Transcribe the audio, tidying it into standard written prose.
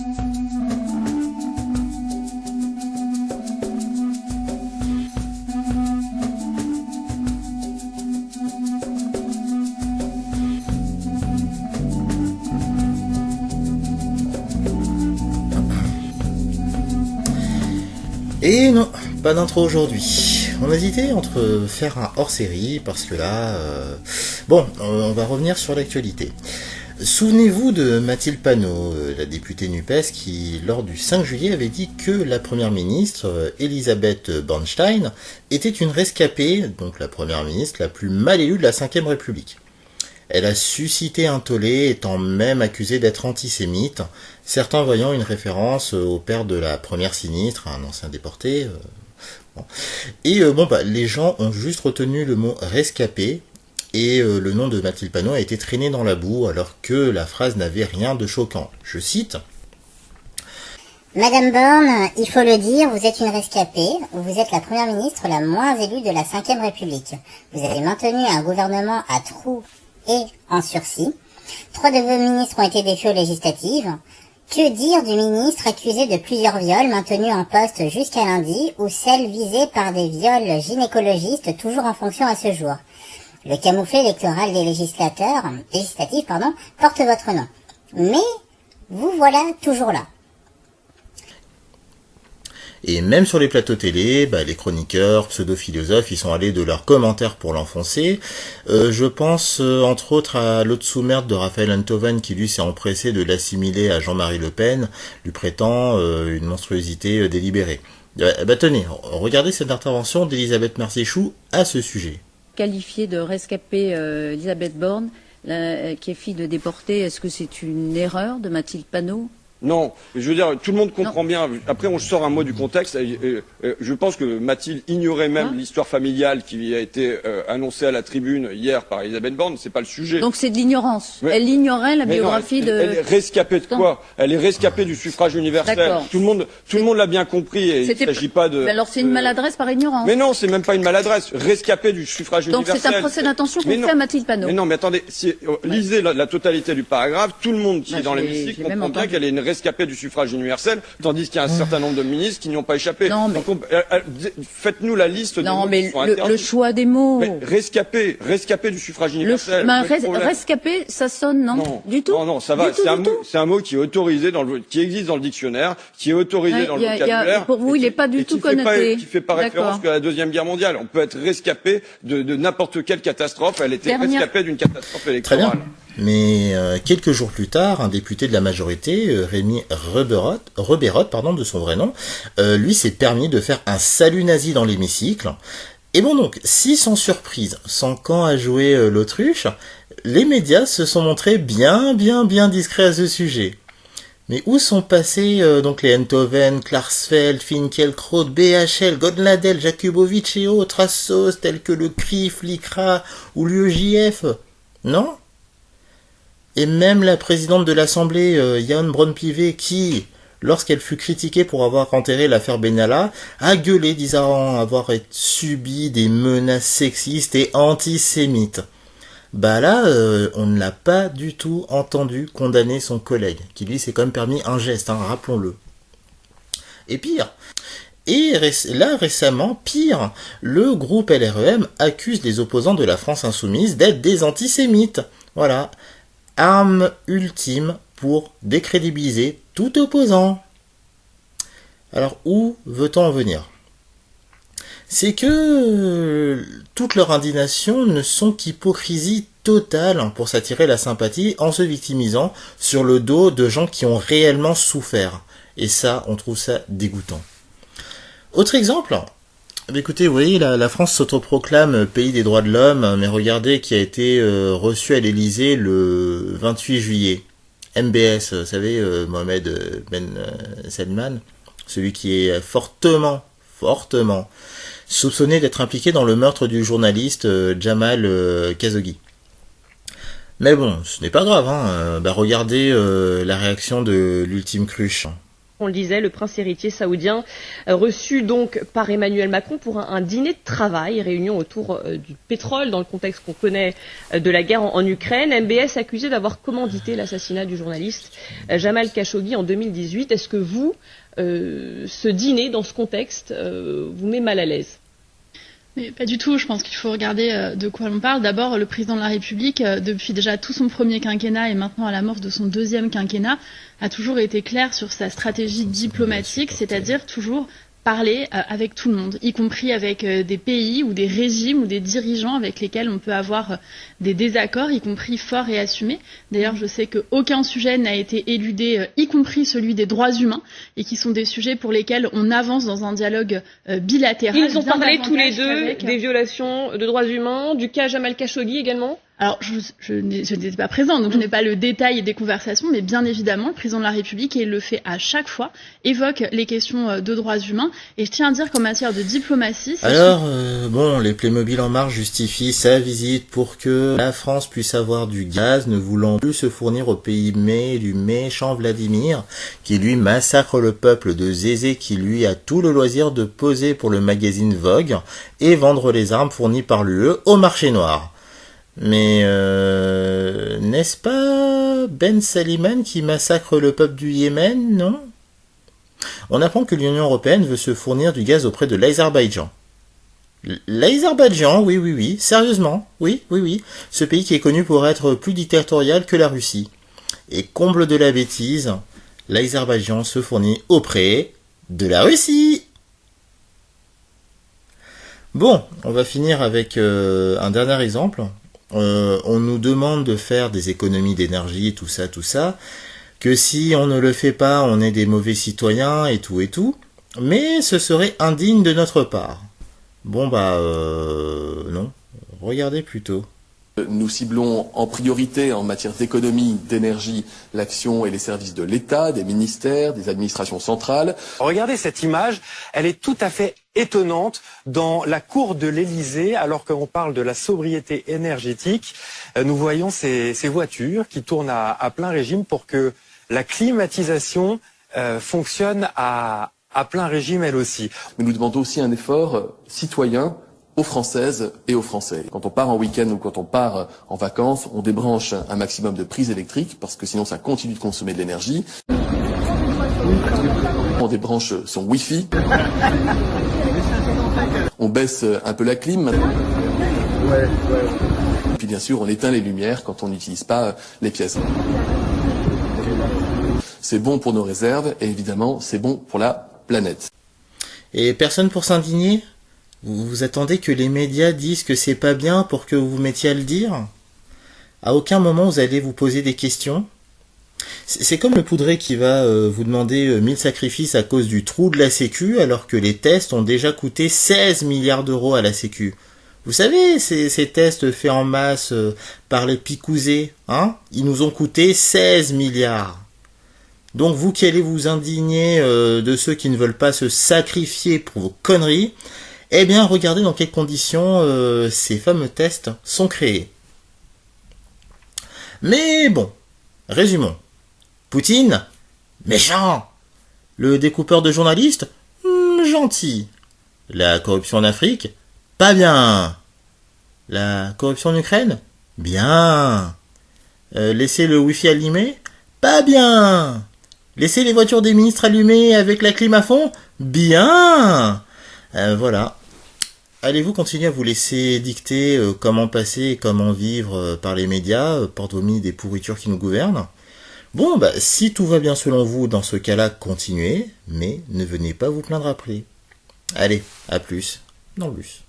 Et non, pas d'intro aujourd'hui. On hésitait entre faire un hors-série parce que là... on va revenir sur l'actualité. Souvenez-vous de Mathilde Panot, la députée NUPES qui, lors du 5 juillet, avait dit que la première ministre, Elisabeth Bornstein, était une rescapée, donc la première ministre la plus mal élue de la Ve République. Elle a suscité un tollé, étant même accusée d'être antisémite, certains voyant une référence au père de la première sinistre, un ancien déporté. Et les gens ont juste retenu le mot rescapé, et le nom de Mathilde Panot a été traîné dans la boue, alors que la phrase n'avait rien de choquant. Je cite... Madame Borne, il faut le dire, vous êtes une rescapée, vous êtes la première ministre la moins élue de la Ve République. Vous avez maintenu un gouvernement à trous et en sursis. 3 de vos ministres ont été défiés aux législatives. Que dire du ministre accusé de plusieurs viols maintenus en poste jusqu'à lundi, ou celle visée par des viols gynécologistes toujours en fonction à ce jour? Le camouflet électoral des législatifs, porte votre nom. Mais vous voilà toujours là. Et même sur les plateaux télé, les chroniqueurs, pseudo-philosophes, ils sont allés de leurs commentaires pour l'enfoncer. Je pense entre autres à l'autre sous-merde de Raphaël Enthoven qui lui s'est empressé de l'assimiler à Jean-Marie Le Pen, lui prêtant une monstruosité délibérée. Tenez, regardez cette intervention d'Elisabeth Marséchou à ce sujet. Qualifiée de rescapée Elisabeth Borne, qui est fille de déportés, est-ce que c'est une erreur de Mathilde Panot ? Non, je veux dire, tout le monde comprend bien. Après, on sort un mot du contexte. Je pense que Mathilde ignorait même l'histoire familiale qui a été annoncée à la tribune hier par Elisabeth Borne. C'est pas le sujet. Donc c'est de l'ignorance. Ouais. Elle ignorait la biographie de... Elle est rescapée de quoi? Elle est rescapée du suffrage universel. Tout le monde l'a bien compris. Et il s'agit pas de... Mais alors c'est une maladresse par ignorance. Mais non, c'est même pas une maladresse. Rescapée du suffrage universel. Donc c'est un procès d'intention qu'on fait à Mathilde Panot. Mais non, mais attendez, lisez la totalité du paragraphe. Tout le monde qui est dans l'hémicycle comprend bien qu'elle est une rescapée du suffrage universel, tandis qu'il y a un certain nombre de ministres qui n'y ont pas échappé. Non, mais... Faites-nous la liste des mots qui sont interdits. Le choix des mots. Mais rescapé du suffrage universel. Rescapé, ça sonne, non? Du tout. Non, ça va. C'est un mot qui est autorisé qui existe dans le dictionnaire, qui est autorisé dans le vocabulaire. Pour vous, il n'est pas du tout connoté. Qui fait pas référence qu'à la Deuxième Guerre mondiale. On peut être rescapé de n'importe quelle catastrophe. Elle était rescapée d'une catastrophe électorale. Très bien. Mais quelques jours plus tard, un député de la majorité, Rémi Reberotte, de son vrai nom, lui s'est permis de faire un salut nazi dans l'hémicycle. Et donc, si sans surprise, sans camp à jouer l'autruche, les médias se sont montrés bien discrets à ce sujet. Mais où sont passés donc les Enthoven, Klarsfeld, Finkielkraut, BHL, Godladel, Jakubowicz et autres assos tels que le CRIF, l'ICRA ou l'UEJF? Non? Et même la présidente de l'Assemblée, Yael Braun-Pivet, qui, lorsqu'elle fut critiquée pour avoir enterré l'affaire Benalla, a gueulé disant avoir subi des menaces sexistes et antisémites. Là, on ne l'a pas du tout entendu condamner son collègue, qui lui s'est quand même permis un geste, rappelons-le. Et pire, récemment, le groupe LREM accuse les opposants de la France Insoumise d'être des antisémites. Voilà. Arme ultime pour décrédibiliser tout opposant. Alors, où veut-on en venir? C'est que toute leur indignation ne sont qu'hypocrisie totale pour s'attirer la sympathie en se victimisant sur le dos de gens qui ont réellement souffert. Et ça, on trouve ça dégoûtant. Autre exemple. Écoutez, vous voyez, la France s'autoproclame pays des droits de l'homme, mais regardez qui a été reçu à l'Élysée le 28 juillet. MBS, vous savez, Mohamed Ben Salman, celui qui est fortement soupçonné d'être impliqué dans le meurtre du journaliste Jamal Khashoggi. Mais bon, ce n'est pas grave, regardez la réaction de l'ultime cruche. On le disait, le prince héritier saoudien reçu donc par Emmanuel Macron pour un dîner de travail, réunion autour du pétrole dans le contexte qu'on connaît de la guerre en Ukraine. MBS accusé d'avoir commandité l'assassinat du journaliste Jamal Khashoggi en 2018. Est-ce que vous, ce dîner dans ce contexte, vous met mal à l'aise ? Mais pas du tout, je pense qu'il faut regarder de quoi l'on parle. D'abord, le président de la République, depuis déjà tout son premier quinquennat et maintenant à l'amorce de son deuxième quinquennat, a toujours été clair sur sa stratégie diplomatique, c'est-à-dire toujours parler avec tout le monde, y compris avec des pays ou des régimes ou des dirigeants avec lesquels on peut avoir des désaccords, y compris forts et assumés. D'ailleurs, je sais qu'aucun sujet n'a été éludé, y compris celui des droits humains, et qui sont des sujets pour lesquels on avance dans un dialogue bilatéral. Ils ont parlé tous les deux des violations de droits humains, du cas Jamal Khashoggi également. Alors, je n'étais pas présente, donc je n'ai pas le détail des conversations, mais bien évidemment, le président de la République, et il le fait à chaque fois, évoque les questions de droits humains. Et je tiens à dire qu'en matière de diplomatie... Alors, bon, les Playmobil en marche justifient sa visite pour que la France puisse avoir du gaz, ne voulant plus se fournir au pays du méchant Vladimir, qui lui massacre le peuple de Zézé, qui lui a tout le loisir de poser pour le magazine Vogue et vendre les armes fournies par l'UE au marché noir. Mais n'est-ce pas Ben Saliman qui massacre le peuple du Yémen, non? On apprend que l'Union européenne veut se fournir du gaz auprès de l'Azerbaïdjan. L'Azerbaïdjan, oui, sérieusement, oui. Ce pays qui est connu pour être plus dictatorial que la Russie. Et comble de la bêtise, l'Azerbaïdjan se fournit auprès de la Russie. Bon, on va finir avec un dernier exemple. On nous demande de faire des économies d'énergie, tout ça, que si on ne le fait pas, on est des mauvais citoyens et tout, mais ce serait indigne de notre part. Bon non, regardez plutôt. Nous ciblons en priorité en matière d'économie, d'énergie, l'action et les services de l'État, des ministères, des administrations centrales. Regardez cette image, elle est tout à fait étonnante dans la cour de l'Élysée, alors qu'on parle de la sobriété énergétique. Nous voyons ces voitures qui tournent à plein régime pour que la climatisation fonctionne à plein régime elle aussi. Mais nous demandons aussi un effort citoyen aux Françaises et aux Français. Quand on part en week-end ou quand on part en vacances, on débranche un maximum de prises électriques parce que sinon ça continue de consommer de l'énergie. On débranche son Wi-Fi. On baisse un peu la clim. Et puis bien sûr, on éteint les lumières quand on n'utilise pas les pièces. C'est bon pour nos réserves et évidemment, c'est bon pour la planète. Et personne pour s'indigner ? Vous attendez que les médias disent que c'est pas bien pour que vous vous mettiez à le dire? À aucun moment vous allez vous poser des questions? C'est comme le poudré qui va vous demander 1000 sacrifices à cause du trou de la Sécu, alors que les tests ont déjà coûté 16 milliards d'euros à la Sécu. Vous savez, ces tests faits en masse par les picousés, hein? Ils nous ont coûté 16 milliards. Donc vous qui allez vous indigner de ceux qui ne veulent pas se sacrifier pour vos conneries, eh bien, regardez dans quelles conditions ces fameux tests sont créés. Mais bon, résumons. Poutine, méchant. Le découpeur de journalistes, gentil. La corruption en Afrique, pas bien. La corruption en Ukraine, bien. Laisser le Wi-Fi allumé, pas bien. Laisser les voitures des ministres allumées avec la clim à fond, bien. Voilà. Allez-vous continuer à vous laisser dicter comment passer et comment vivre par les médias, porte-vomi des pourritures qui nous gouvernent? Bon, si tout va bien selon vous, dans ce cas-là, continuez, mais ne venez pas vous plaindre après. Allez, à plus, dans le bus.